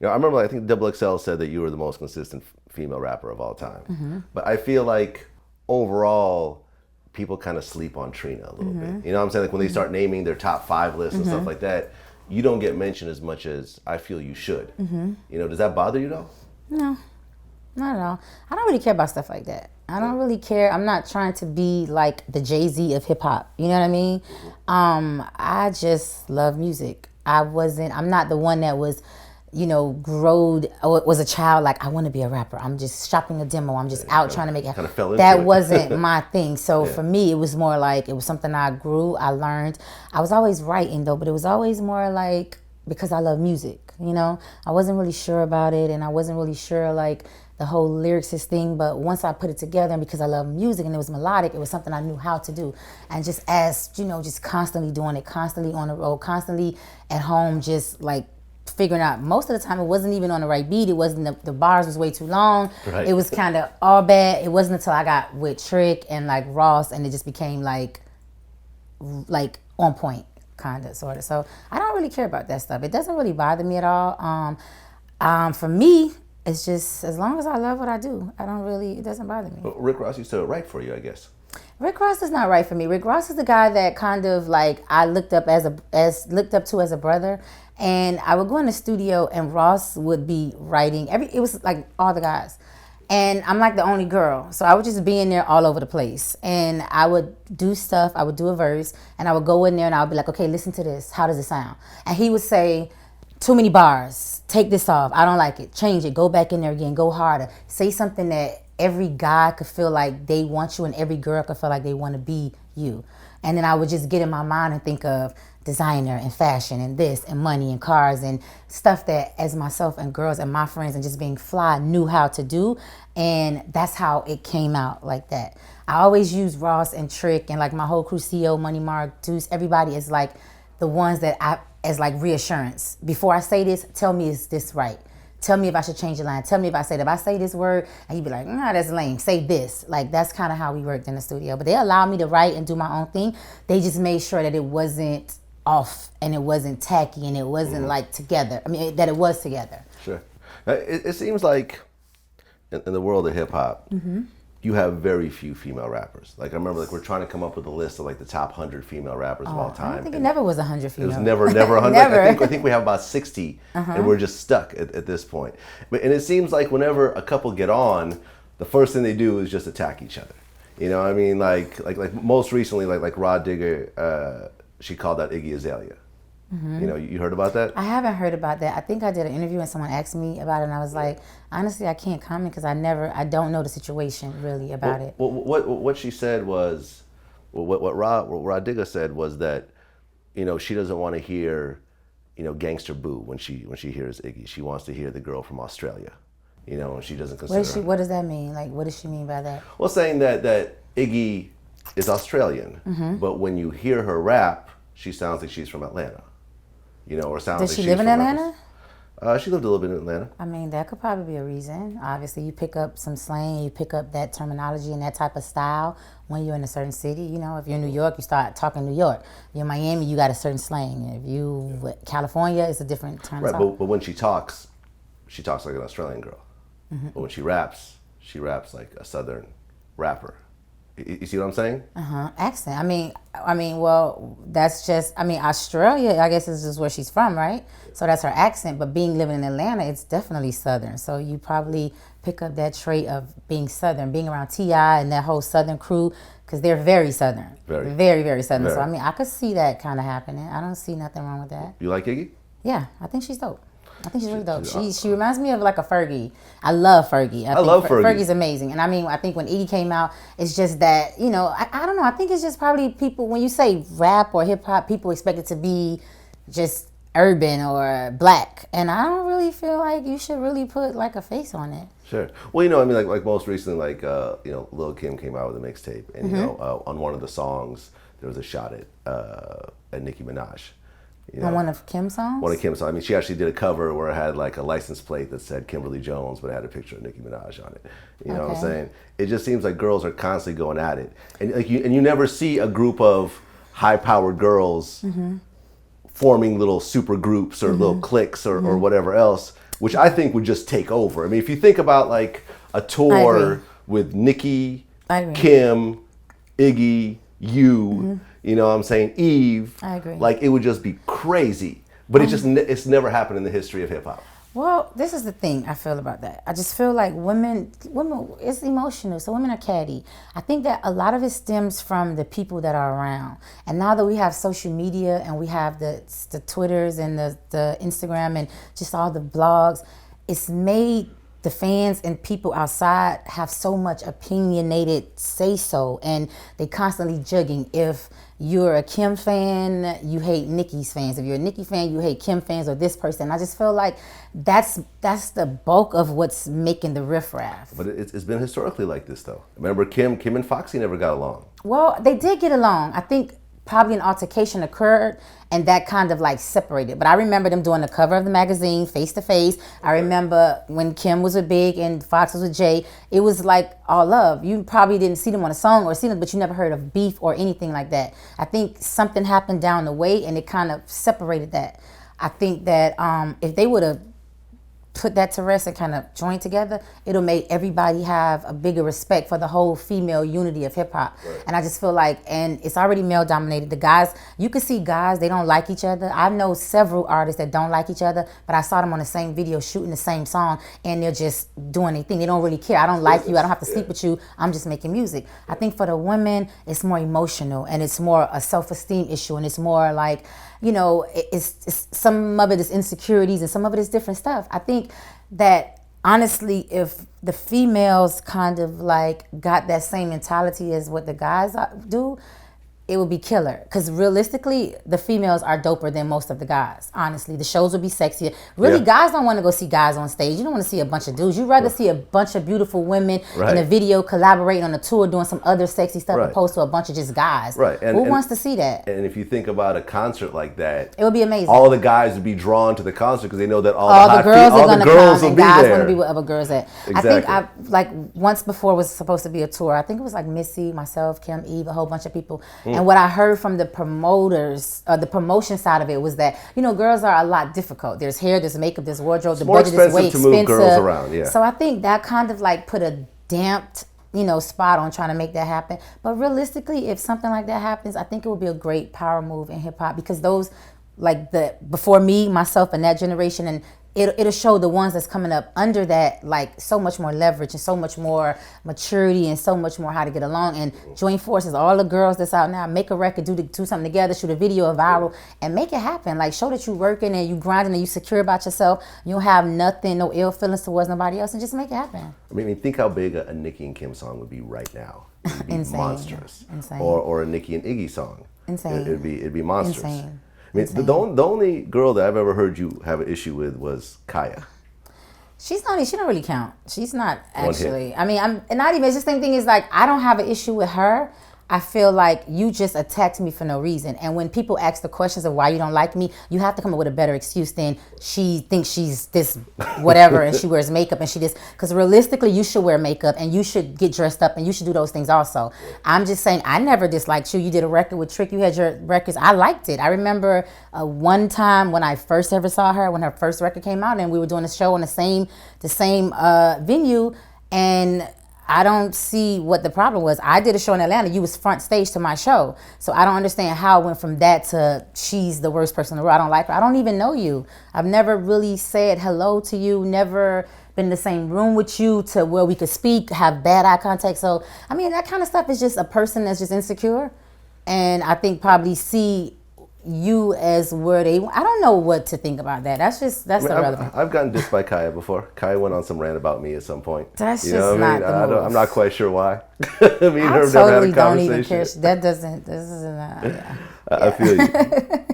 I remember I think Double XL said that you were the most consistent female rapper of all time. But I feel like overall, people kind of sleep on Trina a little bit. You know what I'm saying? Like when they start naming their top 5 lists and stuff like that, you don't get mentioned as much as I feel you should. Does that bother you though? No, not at all. I don't really care about stuff like that. I don't really care. I'm not trying to be like the Jay-Z of hip hop. You know what I mean? I just love music. I'm not the one that was, growed or was a child like, I want to be a rapper. I'm just shopping a demo. I'm just out trying to make it. Kind of fell into that it. wasn't my thing. So for me, it was more like, it was something I grew, I learned. I was always writing though, but it was always more like, because I love music, I wasn't really sure about it, and I wasn't really sure like the whole lyricist thing, but once I put it together, and because I love music and it was melodic, it was something I knew how to do. And just as, just constantly doing it, constantly on the road, constantly at home, just like figuring out, most of the time it wasn't even on the right beat, it wasn't, the bars was way too long, right. It was kind of all bad. It wasn't until I got with Trick and like Ross, and it just became like on point. Kind of, sort of. So I don't really care about that stuff. It doesn't really bother me at all. For me, it's just as long as I love what I do, it doesn't bother me. Well, Rick Ross used to write for you, I guess. Rick Ross is not right for me. Rick Ross is the guy that kind of like I looked up to as a brother, and I would go in the studio and Ross would be writing it was like all the guys. And I'm like the only girl. So I would just be in there all over the place. And I would do stuff. I would do a verse. And I would go in there and I would be like, okay, listen to this. How does it sound? And he would say, too many bars. Take this off. I don't like it. Change it. Go back in there again. Go harder. Say something that every guy could feel like they want you and every girl could feel like they want to be you. And then I would just get in my mind and think of designer and fashion and this and money and cars and stuff that as myself and girls and my friends and just being fly knew how to do. And that's how it came out like that. I always use Ross and Trick and like my whole crew, CO, Money Mark, Deuce, everybody is like the ones that as like reassurance. Before I say this, tell me is this right? Tell me if I should change the line. Tell me if I say this word, and you'd be like, nah, that's lame. Say this. Like, that's kind of how we worked in the studio. But they allowed me to write and do my own thing. They just made sure that it wasn't off and it wasn't tacky and it wasn't like together. I mean, that it was together. Sure. It seems like in the world of hip hop, you have very few female rappers. Like I remember, like we're trying to come up with a list of like the top 100 female rappers of all time. I think it never was 100 female. It was never 100. Never. I think we have about 60, and we're just stuck at this point. And it seems like whenever a couple get on, the first thing they do is just attack each other. You know, what I mean, like most recently, like Rod Digger, she called out Iggy Azalea. You know, you heard about that? I haven't heard about that. I think I did an interview and someone asked me about it, and I was like, honestly, I can't comment because I don't know the situation really about it. Well, what she said was, what Rod Digger said was that, you know, she doesn't want to hear, you know, Gangster Boo when she hears Iggy. She wants to hear the girl from Australia. You know, and she doesn't consider. What does that mean? Like, what does she mean by that? Well, saying that Iggy is Australian, but when you hear her rap, she sounds like she's from Atlanta. You know, or sounds Does like she she's live in from Atlanta? She lived a little bit in Atlanta. I mean, that could probably be a reason. Obviously, you pick up some slang, you pick up that terminology and that type of style when you're in a certain city. You know, if you're in New York, you start talking New York. You're in Miami, you got a certain slang. If you California, it's a different time. Right, but when she talks like an Australian girl. But when she raps like a Southern rapper. You see what I'm saying? Accent. I mean, well, that's just. I mean, Australia, I guess, is just where she's from, right? So that's her accent. But living in Atlanta, it's definitely Southern. So you probably pick up that trait of being Southern, being around T.I. and that whole Southern crew, because they're very Southern, very, very Southern. Very. So I mean, I could see that kind of happening. I don't see nothing wrong with that. You like Iggy? Yeah, I think she's dope. I think she's really dope. She reminds me of like a Fergie. I love Fergie. I love Fergie. Fergie's amazing. And I mean, I think when Iggy came out, it's just that, you know, I don't know. I think it's just probably people, when you say rap or hip hop, people expect it to be just urban or black. And I don't really feel like you should really put like a face on it. Sure. Well, you know, I mean, like most recently, like, you know, Lil Kim came out with a mixtape. And, you know, on one of the songs, there was a shot at Nicki Minaj. You know, on one of Kim's songs? One of Kim's songs. I mean, she actually did a cover where it had like a license plate that said Kimberly Jones, but it had a picture of Nicki Minaj on it. You know what I'm saying? It just seems like girls are constantly going at it. And like you never see a group of high-powered girls forming little super groups or little cliques or whatever else. which I think would just take over. I mean, if you think about like a tour with Nicki, Kim, Iggy, you know what I'm saying, Eve. I agree. Like, it would just be crazy. But it's never happened in the history of hip hop. Well, this is the thing I feel about that. I just feel like women, it's emotional. So women are catty. I think that a lot of it stems from the people that are around. And now that we have social media and we have the Twitters and the Instagram and just all the blogs, it's made the fans and people outside have so much opinionated say-so, and they constantly judging. If you're a Kim fan, you hate Nicki's fans. If you're a Nicki fan, you hate Kim fans or this person. I just feel like that's the bulk of what's making the riffraff. But it's been historically like this, though. Remember, Kim and Foxy never got along. Well, they did get along. I think probably an altercation occurred and that kind of like separated. But I remember them doing the cover of the magazine face to face. I remember when Kim was with Big and Fox was with Jay, it was like all love. You probably didn't see them on a song or see them, but you never heard of beef or anything like that. I think something happened down the way and it kind of separated that. I think that if they would have put that to rest and kind of join together, it'll make everybody have a bigger respect for the whole female unity of hip hop. Right. And I just feel like, and it's already male dominated. The guys, you can see guys, they don't like each other. I know several artists that don't like each other, but I saw them on the same video shooting the same song and they're just doing their thing. They don't really care. I don't like you. I don't have to sleep with you. I'm just making music. I think for the women, it's more emotional and it's more a self-esteem issue and it's more like, you know, it's some of it is insecurities and some of it is different stuff. I think that honestly, if the females kind of like got that same mentality as what the guys do, it would be killer. Because realistically, the females are doper than most of the guys. Honestly, the shows would be sexier. Really, guys don't want to go see guys on stage. You don't want to see a bunch of dudes. You'd rather see a bunch of beautiful women in a video collaborating on a tour doing some other sexy stuff opposed to a bunch of just guys. Right. And, who wants to see that? And if you think about a concert like that, it would be amazing. All the guys would be drawn to the concert because they know that all the girls are going to come and guys want to be there. with other girls at. Exactly. I think like once before was supposed to be a tour. I think it was like Missy, myself, Kim, Eve, a whole bunch of people. And what I heard from the promoters, the promotion side of it was that, you know, girls are a lot difficult. There's hair, there's makeup, there's wardrobe. The budget is way expensive. Move girls around, So I think that kind of like put a damped, you know, spot on trying to make that happen. But realistically, if something like that happens, I think it would be a great power move in hip hop because those, like the before me, myself, and that generation, and it'll show the ones that's coming up under that like so much more leverage and so much more maturity and so much more how to get along and join forces. All the girls that's out now, make a record, do something together, shoot a video, a viral, and make it happen. Like show that you working and you grinding and you secure about yourself. You don't have nothing, no ill feelings towards nobody else, and just make it happen. I mean, think how big a Nicki and Kim song would be right now. It would be Insane. monstrous. Insane. Or a Nicki and Iggy song. Insane. It'd be monstrous. Insane. I mean, the only girl that I've ever heard you have an issue with was Kaya. She don't really count. She's not actually. I mean, I'm not even. It's just the same thing is like I don't have an issue with her. I feel like you just attacked me for no reason. And when people ask the questions of why you don't like me, you have to come up with a better excuse than she thinks she's this whatever and she wears makeup and she this. Because realistically, you should wear makeup and you should get dressed up and you should do those things also. I'm just saying, I never disliked you. You did a record with Trick. You had your records. I liked it. I remember one time when I first ever saw her, when her first record came out and we were doing a show on the same venue, and I don't see what the problem was. I did a show in Atlanta. You was front stage to my show. So I don't understand how it went from that to she's the worst person in the world. I don't like her. I don't even know you. I've never really said hello to you, never been in the same room with you to where we could speak, have bad eye contact. So, I mean, that kind of stuff is just a person that's just insecure. And I think probably see you as where they, I don't know what to think about that. That's irrelevant. I've gotten dissed by Kaya before. Kaya went on some rant about me at some point. That's just not the move. I'm not quite sure why. Me and her I never had a totally don't even conversation. care. This isn't, yeah. I feel you.